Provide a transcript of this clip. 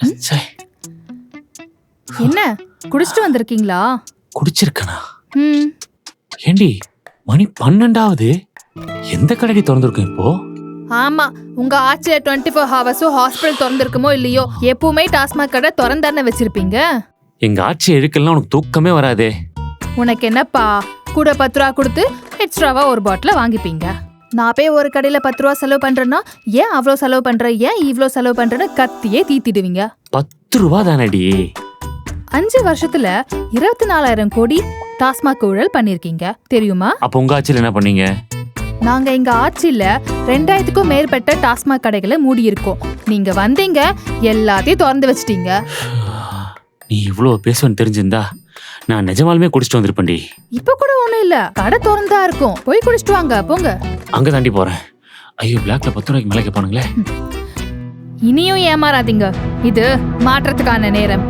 ச்சே, என்ன குடிச்சிட்டு வந்திருக்கீங்களா? குடிச்சிருக்கனா? ம். ஏண்டி மணி 12ஆவது, எந்த கடைடி திறந்திருக்கும் இப்போ? ஆமா, உங்க ஆட்சியில 24 ஹவர்ஸும் ஹாஸ்பிட்டல் திறந்திருக்குமோ இல்லையோ, எப்பவுமே டாஸ்மாக் கடை திறந்தானே வச்சிருப்பீங்க. எங்க ஆட்சி எடுக்கலாம் உனக்கு தூக்கமே வராதே. உனக்கு என்னப்பா, கூட 10 ரூபா கொடுத்து எக்ஸ்ட்ராவா ஒரு பாட்டில வாங்கிப்பீங்க. நான் போய் ஒரு கடையில 10 ரூபா செலவு பண்றேன்னா, ஏன் அவ்வளோ செலவு பண்ற, ஏன் இவ்வளோ செலவு பண்றேன்னு கத்தியே தீத்திடுவீங்க. 10 ரூபா தானடி. 5 வருஷத்துல 24,000 கோடி டாஸ்மாக் ஊழல் பண்ணிருக்கீங்க தெரியுமா? அப்ப உங்க ஆட்சியில என்ன பண்ணீங்க? நாங்க எங்க ஆட்சியில 2000க்கும் மேற்பட்ட டாஸ்மாக் கடைகளை மூடி இருக்கோம். நீங்க வந்தீங்க, எல்லாத்தையும் திறந்து வச்சிட்டீங்க. நீ இவ்வளவு பேசுவேன்னு தெரிஞ்சிருந்தா நான் நிஜமாலுமே குடிச்சிட்டு வந்திருப்பேன்டி. இப்ப கூட ஒண்ணும் இல்ல, கடை திறந்தா இருக்கும், போய் குடிச்சிட்டு வாங்க போங்க. அங்க தாண்டி போறேன். ஐயோ, பிளாக்ல 10 ரூபாய்க்கு மேலே கேட்பானுங்களே. இனியும் ஏமாறாதீங்க, இது மாற்றத்துக்கான நேரம்.